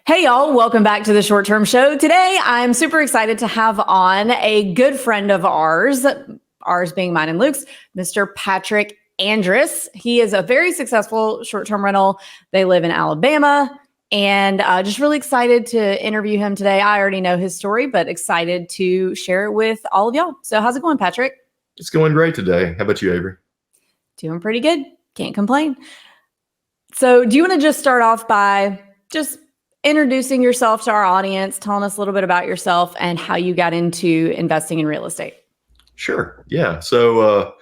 Hey, y'all. Welcome back to the Short Term Show. Today, I'm super excited to have on a good friend of ours being mine and Luke's, Mr. Patrick Andrus. He is a very successful short-term rental. They live in Alabama, and just really excited to interview him today. I already know his story, but excited to share it with all of y'all. So how's it going, Patrick? It's going great today. How about you, Avery? Doing pretty good. Can't complain. So do you want to just start off by just introducing yourself to our audience, telling us a little bit about yourself and how you got into investing in real estate? Sure. Yeah. So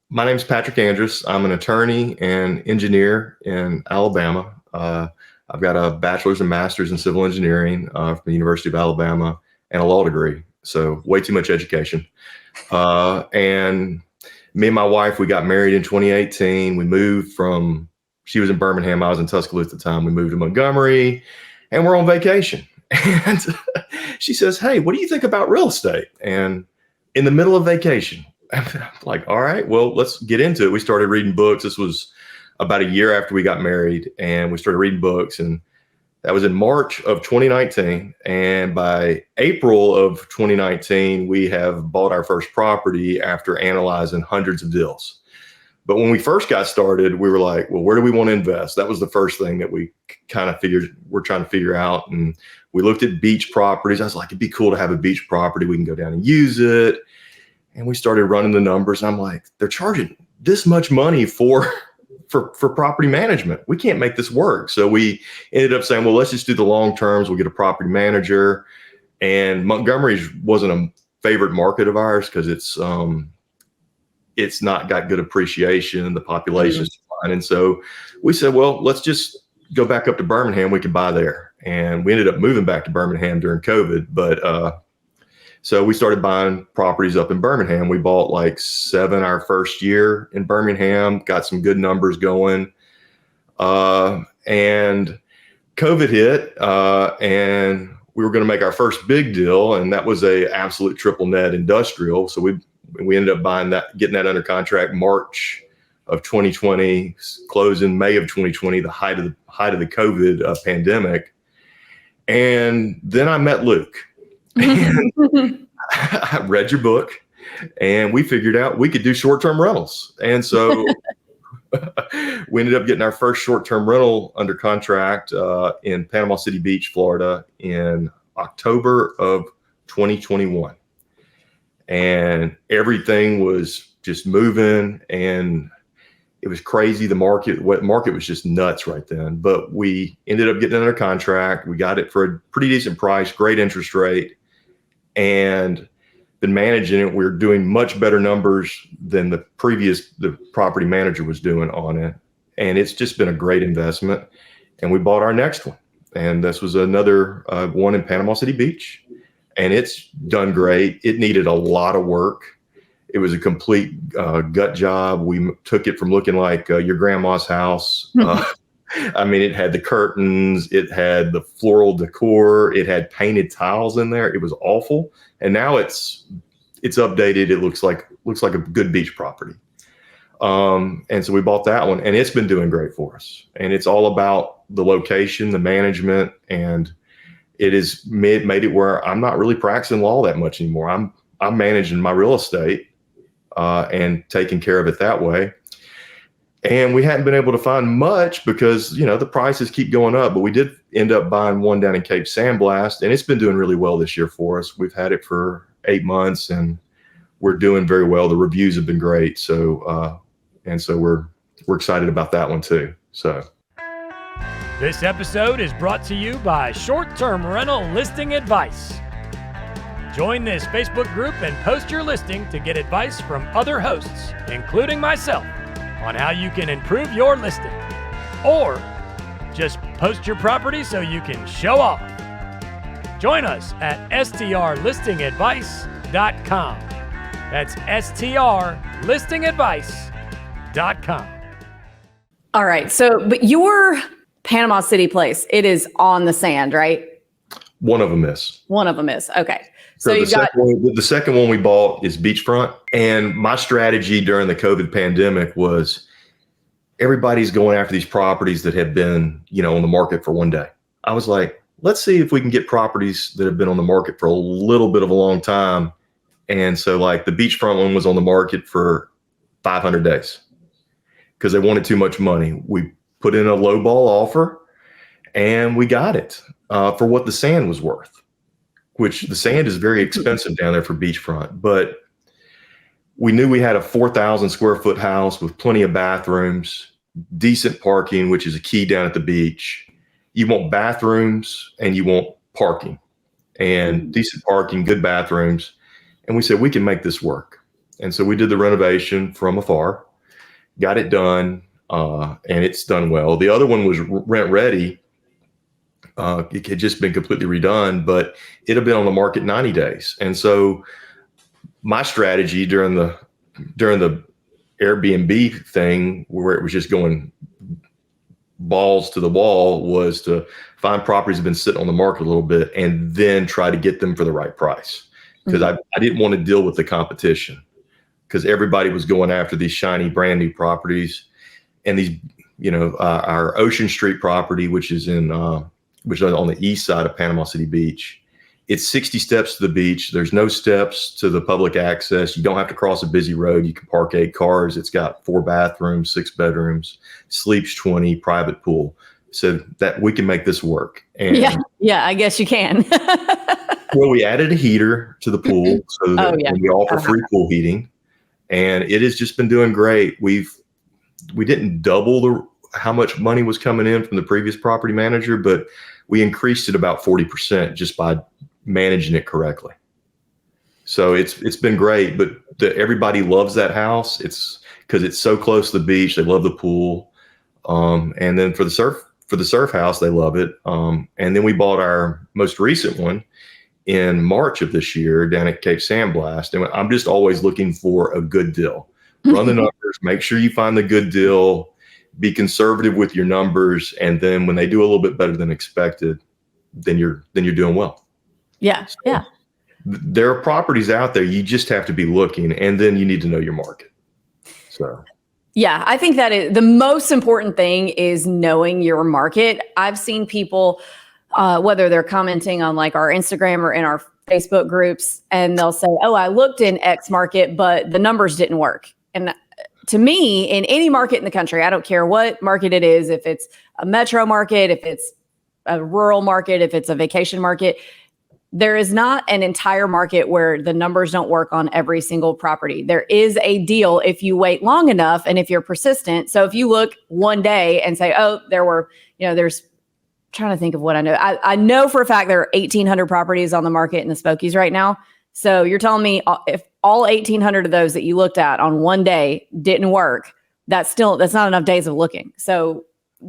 my name is Patrick Andrus. I'm an attorney and engineer in Alabama. I've got a bachelor's and master's in civil engineering from the University of Alabama and a law degree. So way too much education. And me and my wife, we got married in 2018. We moved she was in Birmingham. I was in Tuscaloosa at the time. We moved to Montgomery. And we're on vacation. And she says, "Hey, what do you think about real estate?" And in the middle of vacation, I'm like, all right, well, let's get into it. We started reading books. This was about a year after we got married, and we started reading books. And that was in March of 2019. And by April of 2019, we have bought our first property after analyzing hundreds of deals. But when we first got started, we were like, well, where do we want to invest? That was the first thing that we kind of we're trying to figure out. And we looked at beach properties. I was like, it'd be cool to have a beach property. We can go down and use it. And we started running the numbers. And I'm like, they're charging this much money for property management. We can't make this work. So we ended up saying, well, let's just do the long terms. We'll get a property manager. And Montgomery wasn't a favorite market of ours because it's not got good appreciation. The population is fine. And so we said, well, let's just go back up to Birmingham. We could buy there. And we ended up moving back to Birmingham during COVID. But so we started buying properties up in Birmingham. We bought like 7 our first year in Birmingham, got some good numbers going. And COVID hit and we were going to make our first big deal. And that was a absolute triple net industrial. So we ended up getting that under contract March of 2020, closed in May of 2020, the height of the COVID pandemic. And then I met Luke. And I read your book, and we figured out we could do short-term rentals. And so we ended up getting our first short-term rental under contract in Panama City Beach, Florida, in October of 2021. And everything was just moving, and it was crazy. The market was just nuts right then. But we ended up getting under contract. We got it for a pretty decent price, great interest rate, and been managing it. We're doing much better numbers than the property manager was doing on it. And it's just been a great investment. And we bought our next one. And this was another one in Panama City Beach. And it's done great. It needed a lot of work. It was a complete gut job. We took it from looking like your grandma's house. I mean, it had the curtains, it had the floral decor, it had painted tiles in there. It was awful. And now it's updated. It looks like a good beach property. And so we bought that one, and it's been doing great for us. And it's all about the location, the management, and it has made it where I'm not really practicing law that much anymore. I'm managing my real estate and taking care of it that way. And we hadn't been able to find much because, the prices keep going up. But we did end up buying one down in Cape Sandblast, and it's been doing really well this year for us. We've had it for 8 months, and we're doing very well. The reviews have been great. So we're excited about that one too. So. This episode is brought to you by Short-Term Rental Listing Advice. Join this Facebook group and post your listing to get advice from other hosts, including myself, on how you can improve your listing. Or just post your property so you can show off. Join us at strlistingadvice.com. That's strlistingadvice.com. All right. So, but your Panama City place, it is on the sand, right? One of them is. One of them is. Okay. So the second one we bought is beachfront. And my strategy during the COVID pandemic was everybody's going after these properties that have been, on the market for one day. I was like, let's see if we can get properties that have been on the market for a little bit of a long time. And so like the beachfront one was on the market for 500 days because they wanted too much money. We put in a low ball offer and we got it for what the sand was worth, which the sand is very expensive down there for beachfront. But we knew we had a 4,000 square foot house with plenty of bathrooms, decent parking, which is a key down at the beach. You want bathrooms and you want parking, and decent parking, good bathrooms. And we said, we can make this work. And so we did the renovation from afar, got it done, and it's done well. The other one was rent ready. It had just been completely redone, but it had been on the market 90 days. And so my strategy during the Airbnb thing, where it was just going balls to the wall, was to find properties that have been sitting on the market a little bit and then try to get them for the right price. Because I didn't want to deal with the competition, because everybody was going after these shiny brand new properties. And these, our Ocean Street property, which is on the east side of Panama City Beach. It's 60 steps to the beach. There's no steps to the public access. You don't have to cross a busy road. You can park 8 cars. It's got 4 bathrooms, 6 bedrooms, sleeps 20, private pool. So that we can make this work. And yeah, I guess you can. well, we added a heater to the pool so that we offer free pool heating, and it has just been doing great. We didn't double how much money was coming in from the previous property manager, but we increased it about 40% just by managing it correctly. So it's been great, but everybody loves that house. It's because it's so close to the beach. They love the pool. And then for the surf house, they love it. And then we bought our most recent one in March of this year down at Cape Sandblast. And I'm just always looking for a good deal. Run the numbers, make sure you find the good deal, be conservative with your numbers. And then when they do a little bit better than expected, then you're doing well. Yeah. So yeah. There are properties out there. You just have to be looking, and then you need to know your market. So. Yeah, I think that is the most important thing, is knowing your market. I've seen people, whether they're commenting on like our Instagram or in our Facebook groups, and they'll say, oh, I looked in X market, but the numbers didn't work. And to me, in any market in the country, I don't care what market it is, if it's a metro market, if it's a rural market, if it's a vacation market, there is not an entire market where the numbers don't work on every single property. There is a deal if you wait long enough and if you're persistent. So if you look one day and say, oh, there's trying to think of what I know. I know for a fact there are 1,800 properties on the market in the Smokies right now. So you're telling me if all 1,800 of those that you looked at on one day didn't work, that's not enough days of looking. So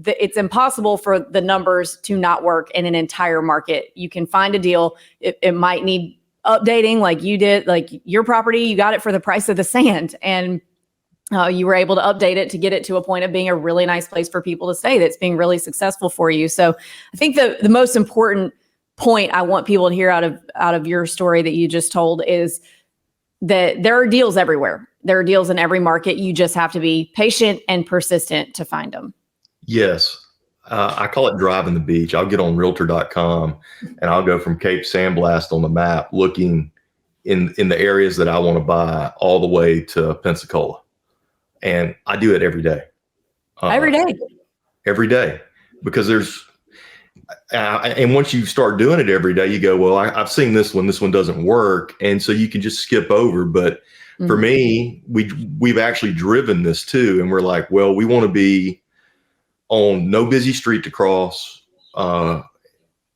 it's impossible for the numbers to not work in an entire market. You can find a deal. It might need updating like you did, like your property, you got it for the price of the sand, and you were able to update it to get it to a point of being a really nice place for people to stay that's being really successful for you. So I think the most important point I want people to hear out of your story that you just told is that there are deals everywhere. There are deals in every market. You just have to be patient and persistent to find them. Yes. I call it driving the beach. I'll get on realtor.com and I'll go from Cape Sandblast on the map, looking in the areas that I want to buy all the way to Pensacola. And I do it every day. Every day. Because and once you start doing it every day, you go, well, I've seen this one doesn't work. And so you can just skip over. But for me, we've actually driven this too. And we're like, well, we want to be on no busy street to cross. It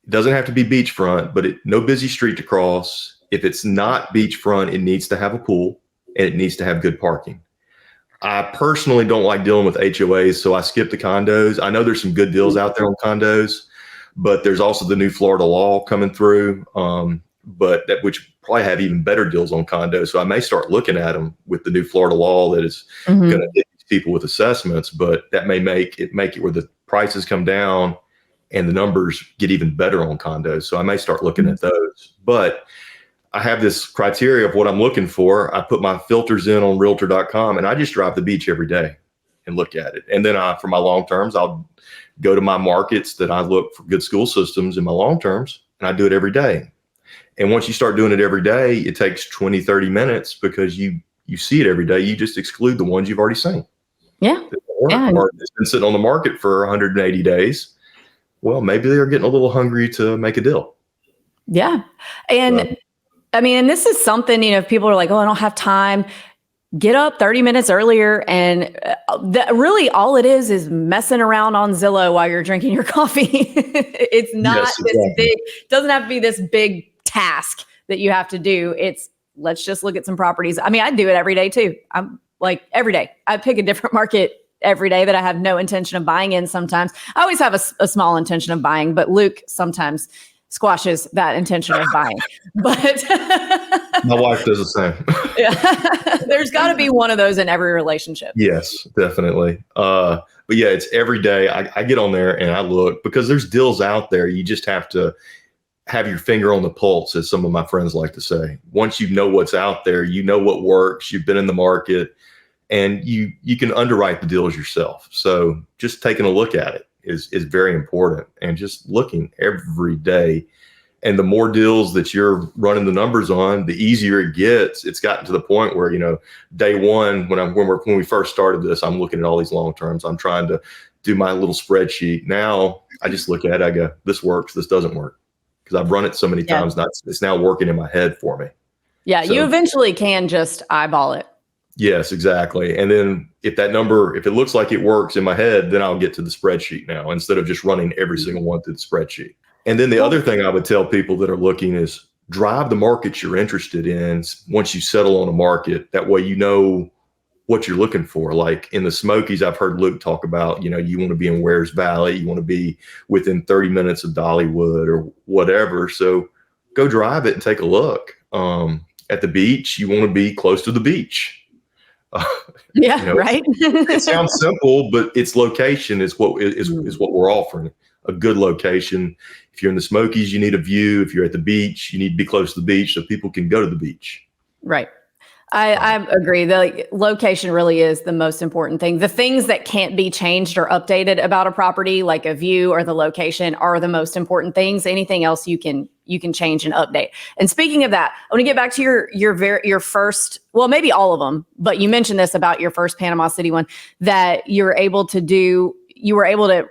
doesn't have to be beachfront, but no busy street to cross. If it's not beachfront, it needs to have a pool and it needs to have good parking. I personally don't like dealing with HOAs, so I skip the condos. I know there's some good deals out there on condos, but there's also the new Florida law coming through, which probably have even better deals on condos. So I may start looking at them with the new Florida law that is going to hit people with assessments, but that may make it where the prices come down and the numbers get even better on condos. So I may start looking at those. But I have this criteria of what I'm looking for. I put my filters in on realtor.com and I just drive the beach every day. and look at it. And then for my long terms, I'll go to my markets that I look for good school systems in my long terms, and I do it every day. And once you start doing it every day, it takes 20, 30 minutes because you see it every day. You just exclude the ones you've already seen. Yeah. Or it's been sitting on the market for 180 days. Well, maybe they're getting a little hungry to make a deal. Yeah. And I mean, and this is something, if people are like, oh, I don't have time, get up 30 minutes earlier. And really all it is messing around on Zillow while you're drinking your coffee. It's not this big, doesn't have to be this big task that you have to do. It's let's just look at some properties. I mean, I do it every day too. I'm like every day I pick a different market every day that I have no intention of buying in. Sometimes I always have a small intention of buying, but Luke sometimes squashes that intention of buying. But my wife does the same. Yeah. There's got to be one of those in every relationship. Yes, definitely. But yeah, it's every day. I get on there and I look because there's deals out there. You just have to have your finger on the pulse, as some of my friends like to say. Once you know what's out there, you know what works, you've been in the market, and you can underwrite the deals yourself. So just taking a look at it is very important, and just looking every day. And the more deals that you're running the numbers on, the easier it gets. It's gotten to the point where, day one, when we first started this, I'm looking at all these long terms. I'm trying to do my little spreadsheet. Now I just look at it, I go, this works, this doesn't work. Because I've run it so many times, it's now working in my head for me. Yeah, so you eventually can just eyeball it. Yes, exactly. And then if it looks like it works in my head, then I'll get to the spreadsheet now instead of just running every single one through the spreadsheet. And then the other thing I would tell people that are looking is drive the markets you're interested in once you settle on a market. That way you know what you're looking for. Like in the Smokies, I've heard Luke talk about, you want to be in Wares Valley, you want to be within 30 minutes of Dollywood or whatever. So go drive it and take a look. At the beach, you want to be close to the beach. Right. It sounds simple, but its location is what we're offering. A good location. If you're in the Smokies, you need a view. If you're at the beach, you need to be close to the beach so people can go to the beach. Right. I agree. The location really is the most important thing. The things that can't be changed or updated about a property, like a view or the location, are the most important things. Anything else you can change and update. And speaking of that, I want to get back to your first, well, maybe all of them, but you mentioned this about your first Panama City one, that you were able to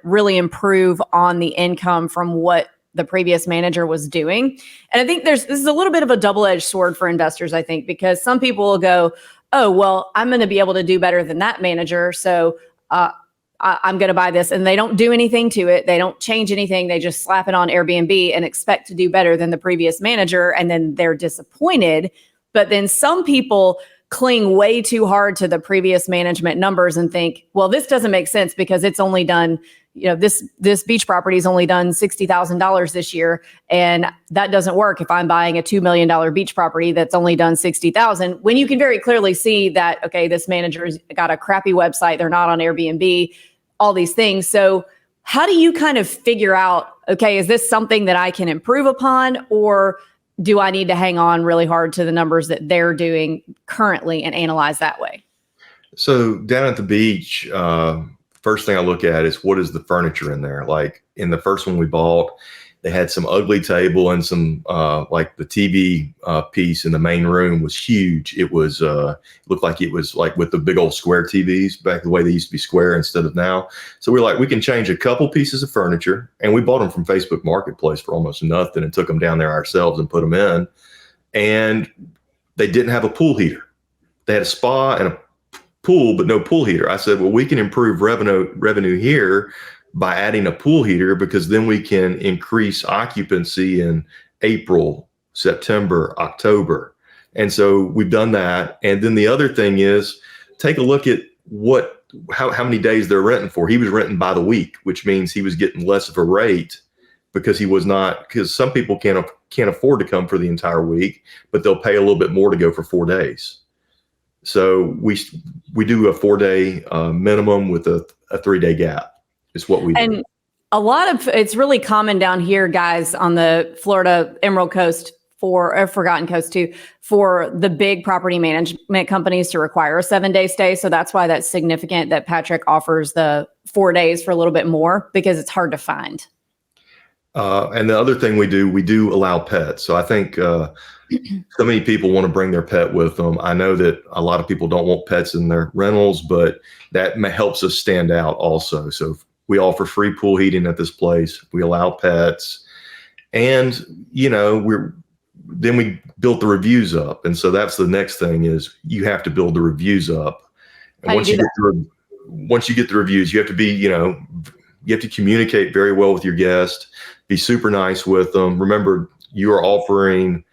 really improve on the income from what the previous manager was doing. And I think this is a little bit of a double-edged sword for investors, I think, because some people will go, oh, well, I'm going to be able to do better than that manager, so I'm going to buy this. And they don't do anything to it. They don't change anything. They just slap it on Airbnb and expect to do better than the previous manager. And then they're disappointed. But then some people cling way too hard to the previous management numbers and think, well, this doesn't make sense because it's only done, this beach property is only done $60,000 this year. And that doesn't work if I'm buying a $2 million beach property that's only done $60,000, when you can very clearly see that, okay, this manager's got a crappy website. They're not on Airbnb, all these things. So how do you kind of figure out, okay, is this something that I can improve upon, or do I need to hang on really hard to the numbers that they're doing currently and analyze that way? So down at the beach, first thing I look at is what is the furniture in there. Like in the first one we bought, they had some ugly table and some like the TV piece in the main room was huge. It was looked like it was like with the big old square TVs back the way they used to be square instead of now. So we're like, we can change a couple pieces of furniture, and we bought them from Facebook Marketplace for almost nothing and took them down there ourselves and put them in. And they didn't have a pool heater. They had a spa and a pool, but no pool heater. I said, well, we can improve revenue here by adding a pool heater, because then we can increase occupancy in April, September, October. And so we've done that. And then the other thing is take a look at how many days they're renting for. He was renting by the week, which means he was getting less of a rate because some people can't afford to come for the entire week, but they'll pay a little bit more to go for 4 days. So we do a 4-day minimum with a 3-day gap. Is what we do. And it's really common down here, guys, on the Florida Emerald Coast for Forgotten Coast too, for the big property management companies to require a 7-day stay. So that's why that's significant that Patrick offers the 4 days for a little bit more, because it's hard to find. And the other thing we do allow pets. So I think so many people want to bring their pet with them. I know that a lot of people don't want pets in their rentals, but that helps us stand out also. So we offer free pool heating at this place. We allow pets, and then we built the reviews up. And so that's the next thing is you have to build the reviews up. And once you get the reviews, you have to be, you have to communicate very well with your guest, be super nice with them. Remember, you are offering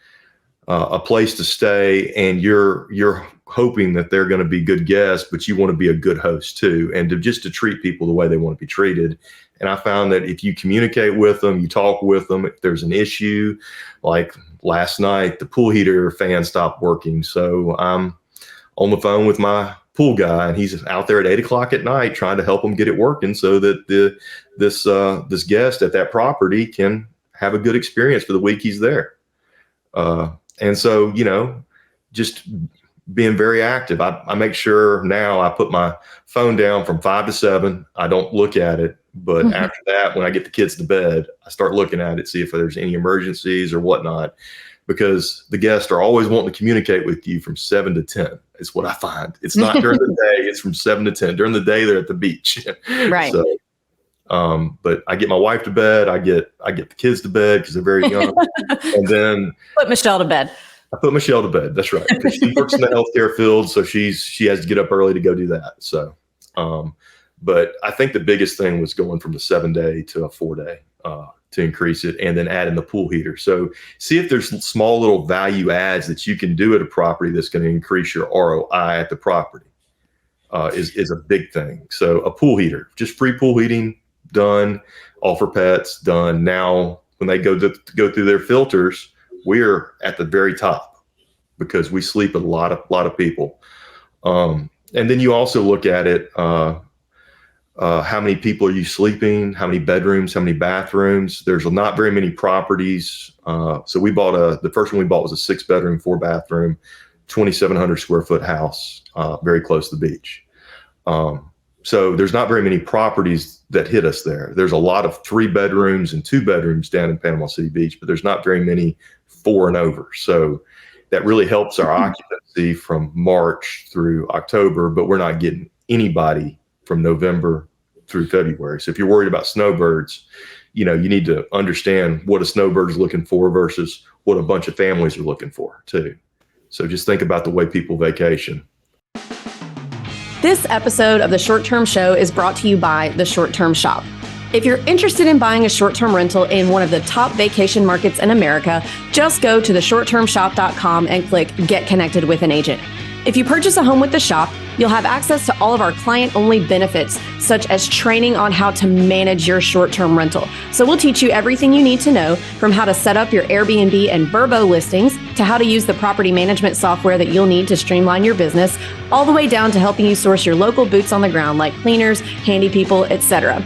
a place to stay, and you're hoping that they're going to be good guests, but you want to be a good host too, and to treat people the way they want to be treated. And I found that if you communicate with them, you talk with them, if there's an issue, like last night, the pool heater fan stopped working. So I'm on the phone with my pool guy, and he's out there at 8:00 at night trying to help him get it working so that this guest at that property can have a good experience for the week he's there. And so, just being very active. I make sure now I put my phone down from 5 to 7. I don't look at it. But after that, when I get the kids to bed, I start looking at it, see if there's any emergencies or whatnot, because the guests are always wanting to communicate with you from 7 to 10 is what I find. It's not during the day. It's from 7 to 10. During the day, they're at the beach. Right. So, but I get my wife to bed. I get the kids to bed because they're very young. And then put Michelle to bed. I put Michelle to bed. That's right. Because she works in the healthcare field. So she has to get up early to go do that. So, but I think the biggest thing was going from a 7-day to a 4-day to increase it, and then add in the pool heater. So see if there's small little value adds that you can do at a property that's going to increase your ROI at the property is a big thing. So a pool heater, just free pool heating, done. Offer pets, done. Now when they go through their filters, we're at the very top because we sleep with a lot of people. And then you also look at it. How many people are you sleeping? How many bedrooms? How many bathrooms? There's not very many properties. So we bought the first one we bought was a 6-bedroom, 4-bathroom, 2,700 square foot house, very close to the beach. So there's not very many properties that hit us there. There's a lot of 3 bedrooms and 2 bedrooms down in Panama City Beach, but there's not very many 4 and over. So that really helps our occupancy from March through October, but we're not getting anybody from November through February. So if you're worried about snowbirds, you need to understand what a snowbird is looking for versus what a bunch of families are looking for too. So just think about the way people vacation. This episode of The Short Term Show is brought to you by The Short Term Shop. If you're interested in buying a short-term rental in one of the top vacation markets in America, just go to theshorttermshop.com and click Get Connected with an Agent. If you purchase a home with the shop, you'll have access to all of our client-only benefits, such as training on how to manage your short-term rental. So we'll teach you everything you need to know, from how to set up your Airbnb and Vrbo listings to how to use the property management software that you'll need to streamline your business, all the way down to helping you source your local boots on the ground like cleaners, handy people, etc.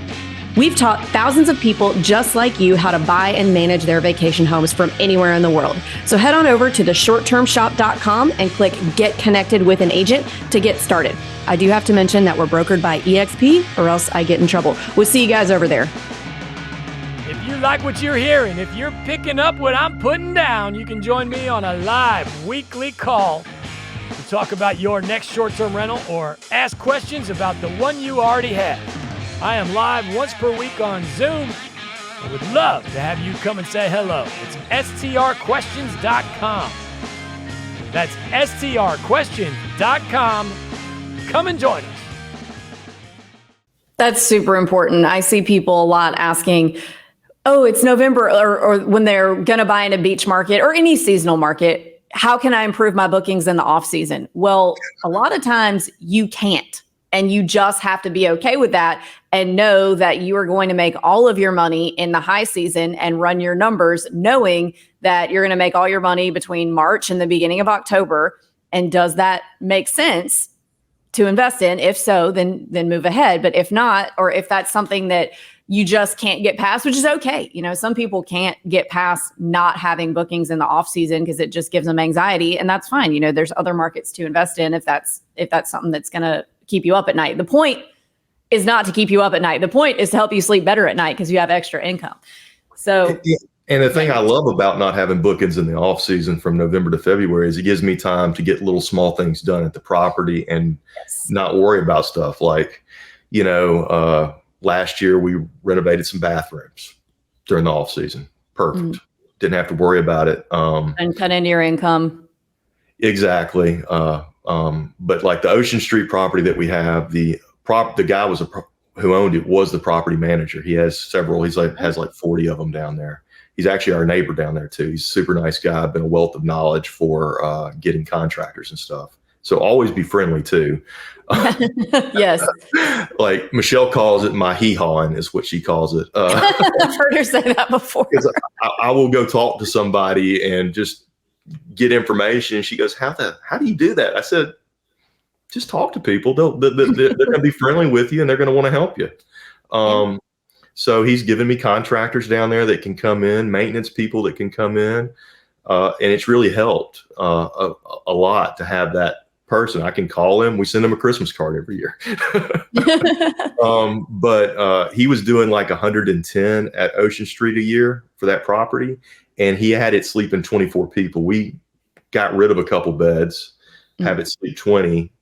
We've taught thousands of people just like you how to buy and manage their vacation homes from anywhere in the world. So head on over to theshorttermshop.com and click Get Connected with an Agent to get started. I do have to mention that we're brokered by EXP, or else I get in trouble. We'll see you guys over there. If you like what you're hearing, if you're picking up what I'm putting down, you can join me on a live weekly call to talk about your next short-term rental or ask questions about the one you already have. I am live once per week on Zoom. I would love to have you come and say hello. It's strquestions.com. That's strquestions.com. Come and join us. That's super important. I see people a lot asking, oh, it's November, or when they're going to buy in a beach market or any seasonal market, how can I improve my bookings in the off season? Well, a lot of times you can't. And you just have to be okay with that and know that you are going to make all of your money in the high season and run your numbers knowing that you're going to make all your money between March and the beginning of October. And does that make sense to invest in? If so, then move ahead. But if not, or if that's something that you just can't get past, which is okay. Some people can't get past not having bookings in the off season because it just gives them anxiety, and that's fine. There's other markets to invest in if that's something that's going to keep you up at night. The point is not to keep you up at night. The point is to help you sleep better at night because you have extra income. So, and the thing I love about not having bookings in the off season from November to February is it gives me time to get little small things done at the property and not worry about stuff like, last year we renovated some bathrooms during the off season. Perfect. Didn't have to worry about it. And cut into your income. Exactly. But like the Ocean Street property that we have, the guy who owned it was the property manager. He has several. Has like 40 of them down there. He's actually our neighbor down there too. He's a super nice guy. Been a wealth of knowledge for getting contractors and stuff. So always be friendly too. Yes. Like Michelle calls it my hee-hawing is what she calls it. I've heard her say that before. I will go talk to somebody and just get information. She goes, how do you do that? I said, just talk to people. They're going to be friendly with you and they're going to want to help you. So he's given me contractors down there that can come in, maintenance people that can come in. And it's really helped a lot to have that person. I can call him. We send him a Christmas card every year. But he was doing like 110 at Ocean Street a year for that property. And he had it sleeping 24 people. We got rid of a couple beds, have it sleep 20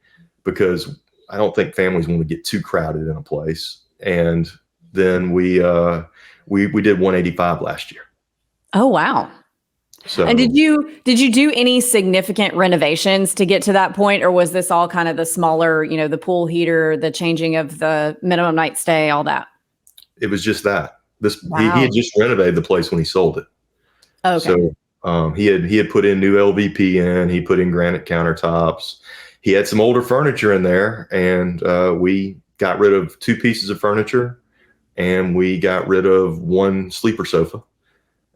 because I don't think families want to get too crowded in a place. And then we did 185 last year. Oh, wow. So, and did you do any significant renovations to get to that point, or was this all kind of the smaller, the pool heater, the changing of the minimum night stay, all that? It was just that. Wow. He had just renovated the place when he sold it. Okay. So he had put in new LVP in. He put in granite countertops. He had some older furniture in there, and we got rid of 2 pieces of furniture, and we got rid of 1 sleeper sofa,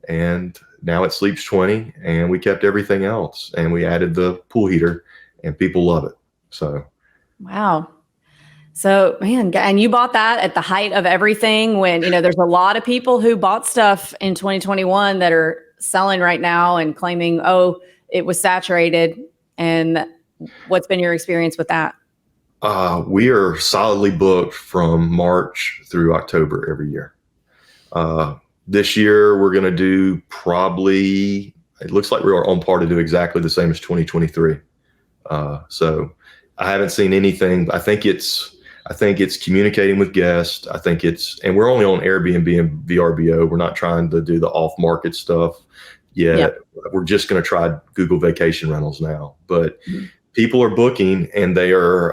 and now it sleeps 20, and we kept everything else, and we added the pool heater, and people love it. So, wow. So, man, and you bought that at the height of everything when, there's a lot of people who bought stuff in 2021 that are selling right now and claiming, oh, it was saturated. And what's been your experience with that? We are solidly booked from March through October every year. This year, we're going to do probably, it looks like we're on par to do exactly the same as 2023. So I haven't seen anything. I think it's communicating with guests. And we're only on Airbnb and VRBO. We're not trying to do the off-market stuff yet. Yep. We're just going to try Google Vacation Rentals now. But people are booking, and they're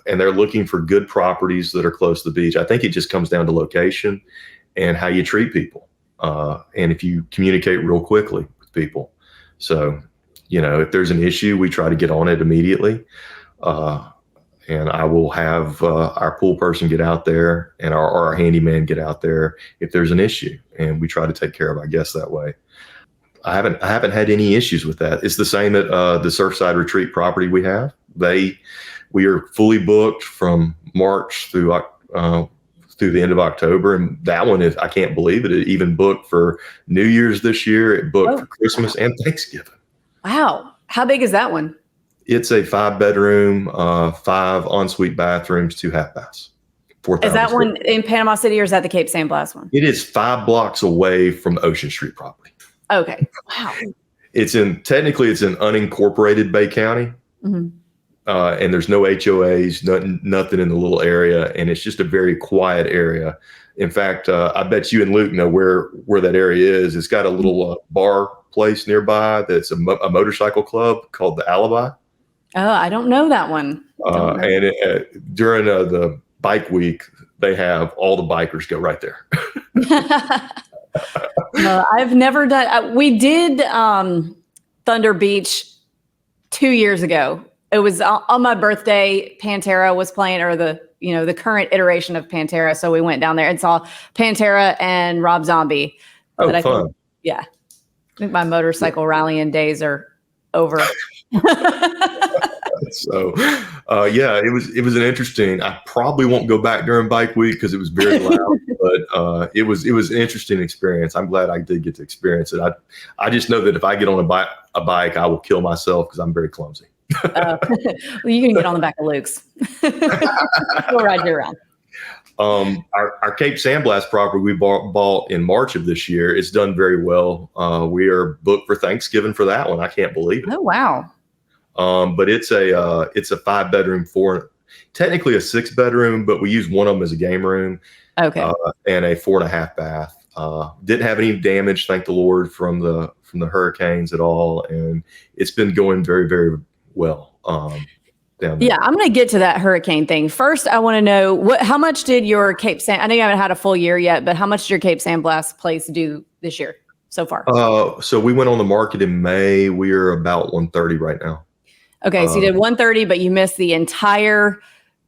looking for good properties that are close to the beach. I think it just comes down to location and how you treat people. And if you communicate real quickly with people. So, if there's an issue, we try to get on it immediately. And I will have our pool person get out there and our handyman get out there if there's an issue. And we try to take care of our guests that way. I haven't had any issues with that. It's the same at the Surfside Retreat property we have. We are fully booked from March through the end of October. And that one I can't believe it. It even booked for New Year's this year. It booked for Christmas and Thanksgiving. Wow. How big is that one? It's a 5-bedroom, 5 ensuite bathrooms, 2 half baths. Is that one in Panama City, or is that the Cape San Blas one? It is 5 blocks away from the Ocean Street property. Okay. Wow. Technically it's in unincorporated Bay County. Mm-hmm. And there's no HOAs, nothing in the little area. And it's just a very quiet area. In fact, I bet you and Luke know where that area is. It's got a little bar place nearby that's a motorcycle club called the Alibi. Oh, I don't know that one. During the bike week, they have all the bikers go right there. No, I've never done. We did Thunder Beach 2 years ago. It was on my birthday. Pantera was playing, or the current iteration of Pantera. So we went down there and saw Pantera and Rob Zombie. Oh, fun! I think my motorcycle rallying days are over. So, yeah, it was an interesting. I probably won't go back during bike week because it was very loud, but it was an interesting experience. I'm glad I did get to experience it. I just know that if I get on a bike, I will kill myself because I'm very clumsy. Well, you can get on the back of Luke's. We'll ride you around. Our Cape Sandblast property we bought in March of this year. It's done very well. We are booked for Thanksgiving for that one. I can't believe it. Oh, wow. But it's a 5-bedroom, technically a 6-bedroom, but we use one of them as a game room. Okay. And a 4.5 bath. Didn't have any damage, thank the Lord, from the hurricanes at all, and it's been going very, very well. Down there. Yeah, I'm going to get to that hurricane thing. First, I want to know how much did your Cape Sand, I know you haven't had a full year yet, but how much did your Cape Sandblast place do this year so far? So we went on the market in May. We are about 130 right now. Okay, so you did 130, but you missed the entire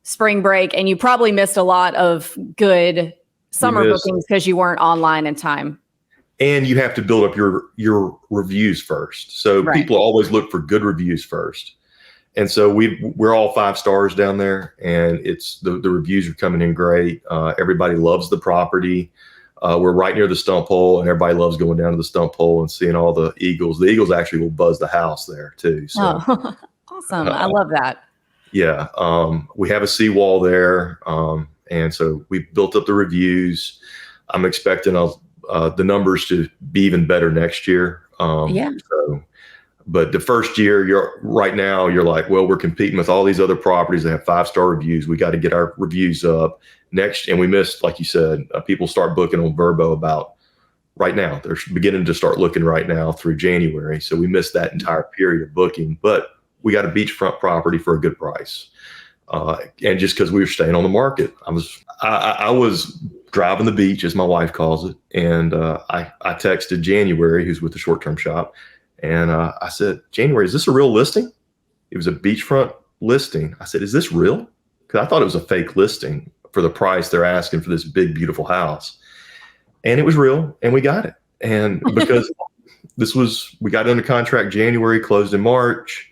spring break, and you probably missed a lot of good summer bookings because you weren't online in time. And you have to build up your reviews first. So people always look for good reviews first. And so we're all 5 stars down there, and it's the reviews are coming in great. Everybody loves the property. We're right near the stump hole, and everybody loves going down to the stump hole and seeing all the eagles. The eagles actually will buzz the house there too. So awesome. I love that. Yeah. We have a seawall there. And so we built up the reviews. I'm expecting the numbers to be even better next year. But the first year, you're like, well, we're competing with all these other properties that have 5-star reviews. We got to get our reviews up next. And we missed, like you said, people start booking on Vrbo about right now. They're beginning to start looking right now through January. So we missed that entire period of booking, but we got a beachfront property for a good price. And just because we were staying on the market, I was driving the beach, as my wife calls it. And I texted January, who's with the short-term shop. And I said, January, is this a real listing? It was a beachfront listing. I said, is this real? Because I thought it was a fake listing for the price they're asking for this big, beautiful house. And it was real, and we got it. And because we got under contract January, closed in March.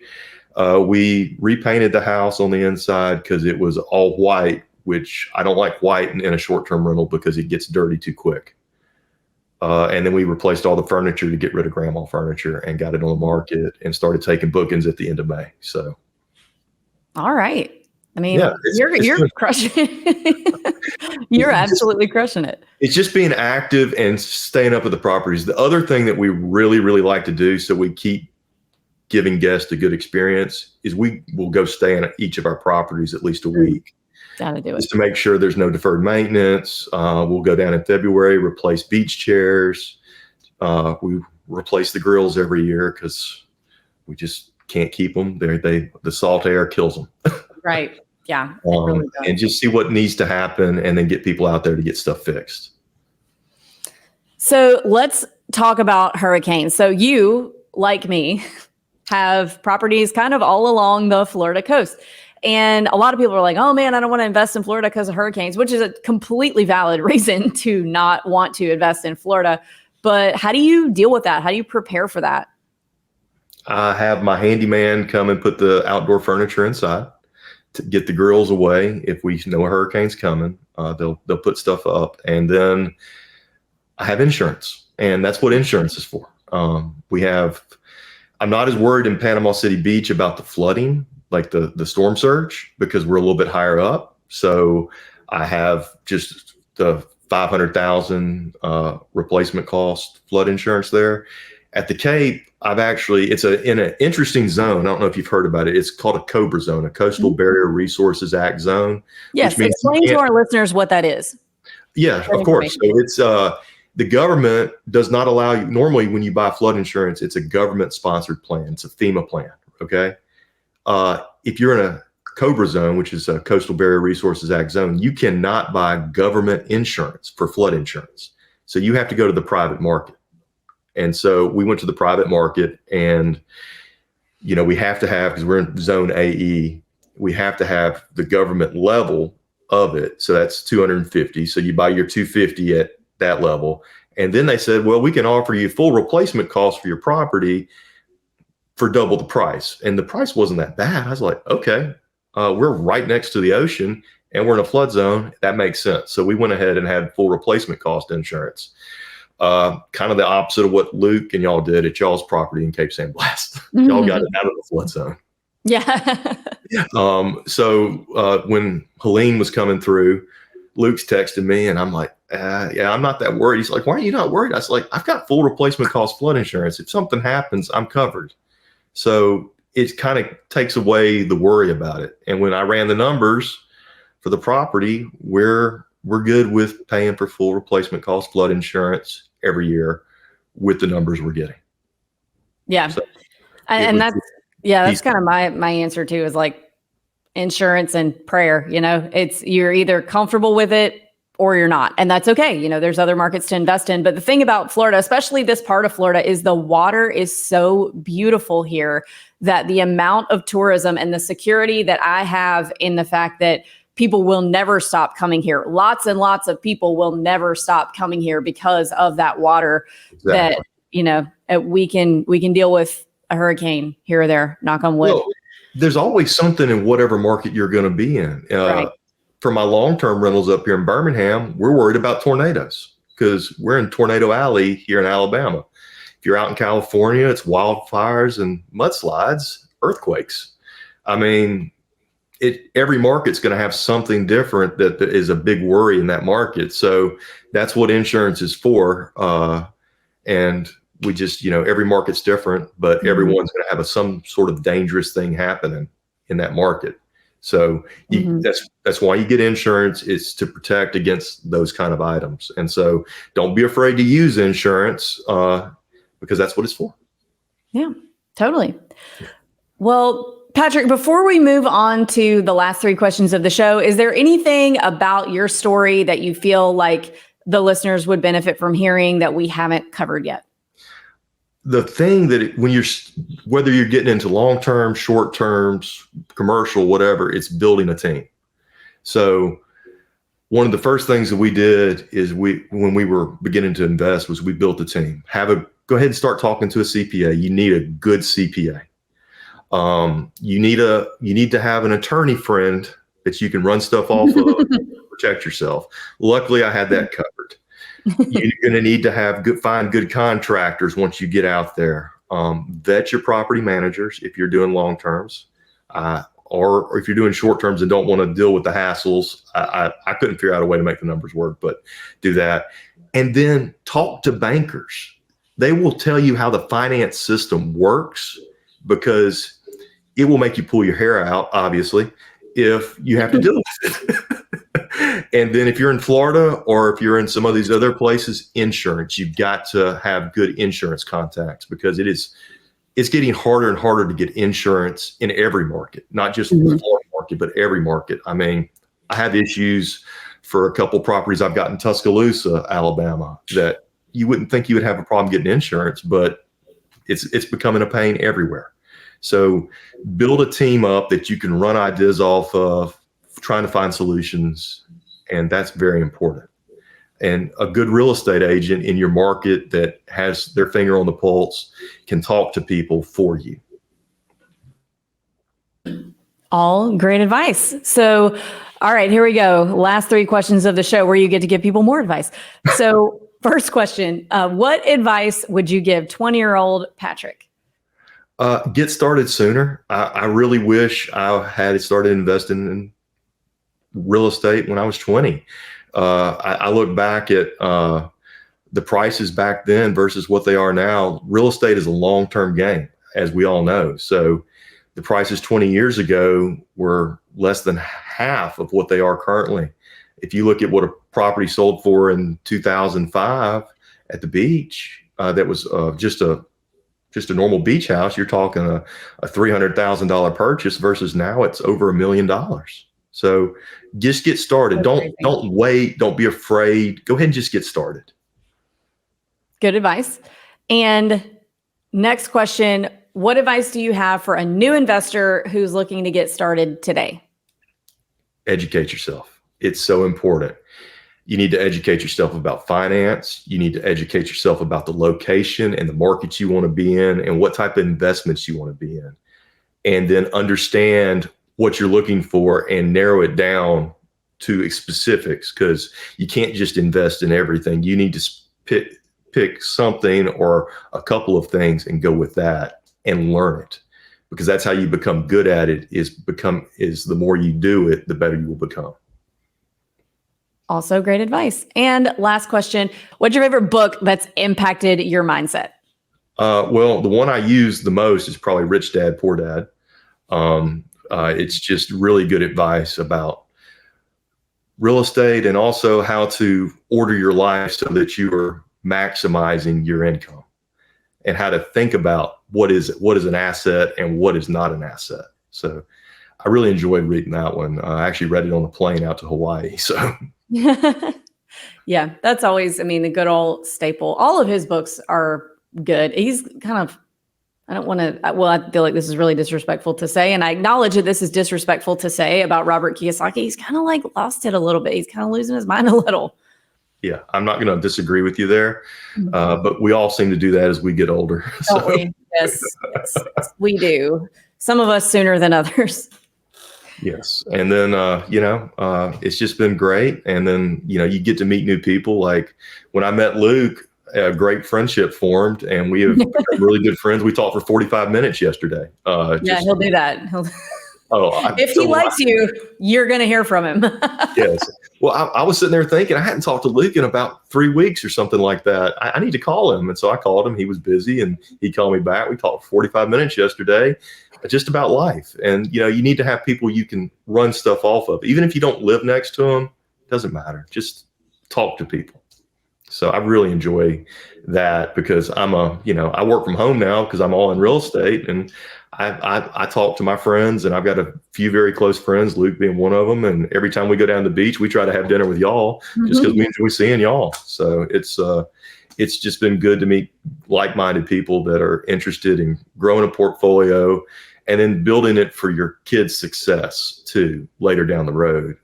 We repainted the house on the inside because it was all white, which I don't like white in a short-term rental because it gets dirty too quick. And then we replaced all the furniture to get rid of grandma furniture and got it on the market and started taking bookings at the end of May. So, all right. I mean, you're crushing it. You're absolutely crushing it. It's just being active and staying up with the properties. The other thing that we really, really like to do, so we keep giving guests a good experience, is we will go stay in each of our properties at least a week. Gotta do it. Just to make sure there's no deferred maintenance. We'll go down in February, replace beach chairs. We replace the grills every year because we just can't keep them. The salt air kills them. Right. Yeah. Really and just see what needs to happen and then get people out there to get stuff fixed. So let's talk about hurricanes. So you, like me, have properties kind of all along the Florida coast. And a lot of people are like, oh man, I don't want to invest in Florida because of hurricanes, which is a completely valid reason to not want to invest in Florida. But how do you deal with that? How do you prepare for that? I have my handyman come and put the outdoor furniture inside to get the grills away. If we know a hurricane's coming, they'll put stuff up. And then I have insurance, and that's what insurance is for. I'm not as worried in Panama City Beach about the flooding, like the storm surge, because we're a little bit higher up. So I have just the $500,000 replacement cost flood insurance there. At the Cape, it's in an interesting zone. I don't know if you've heard about it. It's called a COBRA zone, a Coastal Barrier Resources Act zone. Yes, explain to our listeners what that is. Yeah, of course. So it's the government does not allow you. Normally, when you buy flood insurance, it's a government-sponsored plan. It's a FEMA plan. Okay. If you're in a COBRA zone, which is a Coastal Barrier Resources Act zone, you cannot buy government insurance for flood insurance. So you have to go to the private market. And so we went to the private market, and, we have to have, because we're in zone AE, we have to have the government level of it. So that's 250. So you buy your 250 at that level. And then they said, well, we can offer you full replacement costs for your property for double the price. And the price wasn't that bad. I was like, okay, we're right next to the ocean and we're in a flood zone. That makes sense. So we went ahead and had full replacement cost insurance. Kind of the opposite of what Luke and y'all did at y'all's property in Cape San Blas. Y'all got it out of the flood zone. Yeah. So when Helene was coming through, Luke's texting me and I'm like, yeah, I'm not that worried. He's like, why are you not worried? I was like, I've got full replacement cost flood insurance. If something happens, I'm covered. So it kind of takes away the worry about it. And when I ran the numbers for the property, we're good with paying for full replacement cost flood insurance every year with the numbers we're getting. Yeah. So and that's kind of my answer too, is like insurance and prayer. It's you're either comfortable with it or you're not. And that's okay. There's other markets to invest in. But the thing about Florida, especially this part of Florida, is the water is so beautiful here that the amount of tourism and the security that I have in the fact that people will never stop coming here. Lots and lots of people will never stop coming here because of that water. Exactly. That, we can deal with a hurricane here or there, knock on wood. Well, there's always something in whatever market you're going to be in. Right. For my long-term rentals up here in Birmingham, we're worried about tornadoes because we're in Tornado Alley here in Alabama. If you're out in California, it's wildfires and mudslides, earthquakes. I mean, every market's going to have something different that is a big worry in that market. So that's what insurance is for. And we just, every market's different, but everyone's going to have some sort of dangerous thing happening in that market. So that's why you get insurance, is to protect against those kind of items. And so don't be afraid to use insurance because that's what it's for. Yeah, totally. Well, Patrick, before we move on to the last 3 questions of the show, is there anything about your story that you feel like the listeners would benefit from hearing that we haven't covered yet? The thing that whether you're getting into long-term, short-terms, commercial, whatever, it's building a team. So one of the first things that we did is when we were beginning to invest was we built a team. Go ahead and start talking to a CPA. You need a good CPA. You need to have an attorney friend that you can run stuff off of to protect yourself. Luckily, I had that covered. You're going to need to find good contractors once you get out there. Vet your property managers if you're doing long terms, or if you're doing short terms and don't want to deal with the hassles. I couldn't figure out a way to make the numbers work, but do that. And then talk to bankers. They will tell you how the finance system works, because it will make you pull your hair out, obviously, if you have to deal with it. And then if you're in Florida or if you're in some of these other places, insurance, you've got to have good insurance contacts, because it's getting harder and harder to get insurance in every market, not just the Florida market, but every market. I mean, I have issues for a couple properties I've got in Tuscaloosa, Alabama, that you wouldn't think you would have a problem getting insurance, but it's becoming a pain everywhere. So build a team up that you can run ideas off of, trying to find solutions. And that's very important. And a good real estate agent in your market that has their finger on the pulse can talk to people for you. All great advice. So, all right, here we go. Last 3 questions of the show where you get to give people more advice. So first question, what advice would you give 20-year-old Patrick? Get started sooner. I really wish I had started investing in real estate when I was 20. I look back at the prices back then versus what they are now. Real estate is a long-term game, as we all know. So the prices 20 years ago were less than half of what they are currently. If you look at what a property sold for in 2005 at the beach, that was just a normal beach house, you're talking a $300,000 purchase versus now it's over $1 million. So just get started. Don't wait. Don't be afraid. Go ahead and just get started. Good advice. And next question, what advice do you have for a new investor who's looking to get started today? Educate yourself. It's so important. You need to educate yourself about finance. You need to educate yourself about the location and the markets you want to be in and what type of investments you want to be in. And then understand what you're looking for and narrow it down to specifics, because you can't just invest in everything. You need to pick something or a couple of things and go with that and learn it, because that's how you become good at it. Is the more you do it, the better you will become. Also great advice. And last question, what's your favorite book that's impacted your mindset? Well, the one I use the most is probably Rich Dad, Poor Dad. It's just really good advice about real estate and also how to order your life so that you are maximizing your income, and how to think about what is an asset and what is not an asset. So I really enjoyed reading that one. I actually read it on the plane out to Hawaii. So yeah, that's always, I mean, the good old staple. All of his books are good. He's kind of, I don't want to, well, I feel like this is really disrespectful to say, and I acknowledge that this is disrespectful to say about Robert Kiyosaki. He's kind of like lost it a little bit. He's kind of losing his mind a little. Yeah, I'm not going to disagree with you there, but we all seem to do that as we get older. Don't we? Yes, we do. Some of us sooner than others. Yes. And then, it's just been great. And then, you get to meet new people. Like when I met Luke, a great friendship formed, and we have become really good friends. We talked for 45 minutes yesterday. He'll do that. If he so likes you, you're going to hear from him. Yes. Well, I was sitting there thinking I hadn't talked to Luke in about 3 weeks or something like that. I need to call him. And so I called him. He was busy and he called me back. We talked for 45 minutes yesterday, just about life. And, you need to have people you can run stuff off of. Even if you don't live next to them, doesn't matter. Just talk to people. So I really enjoy that, because I work from home now because I'm all in real estate, and I talk to my friends, and I've got a few very close friends, Luke being one of them. And every time we go down to the beach, we try to have dinner with y'all just because we enjoy seeing y'all. So it's just been good to meet like-minded people that are interested in growing a portfolio and then building it for your kids' success too later down the road.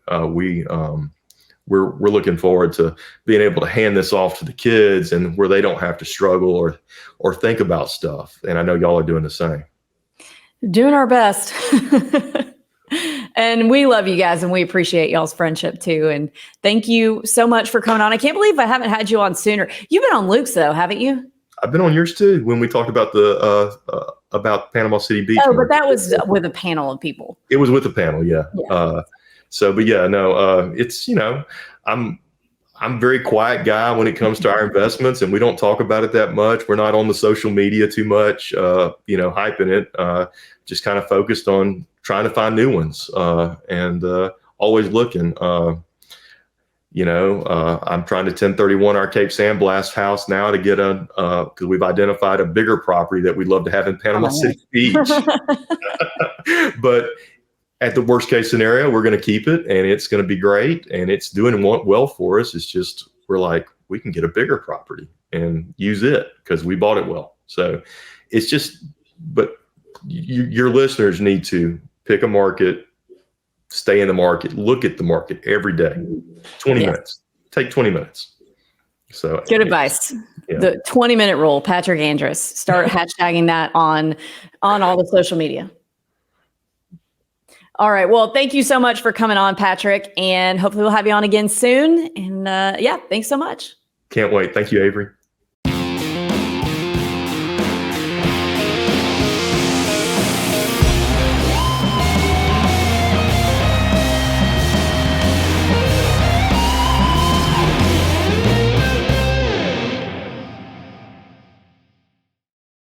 We're looking forward to being able to hand this off to the kids, and where they don't have to struggle or think about stuff. And I know y'all are doing the same. Doing our best. And we love you guys, and we appreciate y'all's friendship too. And thank you so much for coming on. I can't believe I haven't had you on sooner. You've been on Luke's though, haven't you? I've been on yours too, when we talked about about Panama City Beach. Oh, but that was with a panel of people. It was with a panel, yeah. It's, I'm a very quiet guy when it comes to our investments, and we don't talk about it that much. We're not on the social media too much, hyping it, just kind of focused on trying to find new ones, and always looking. I'm trying to 1031 our Cape Sandblast house now to get because we've identified a bigger property that we'd love to have in Panama City Beach. But at the worst case scenario, we're going to keep it, and it's going to be great, and it's doing well for us. It's just, we're like, we can get a bigger property and use it because we bought it well. So it's just, but your listeners need to pick a market, stay in the market, look at the market every day, 20 minutes, take 20 minutes. So good advice. Yeah. The 20-minute rule, Patrick Andrus. Start hashtagging that on all the social media. All right. Well, thank you so much for coming on, Patrick, and hopefully we'll have you on again soon. And thanks so much. Can't wait. Thank you, Avery.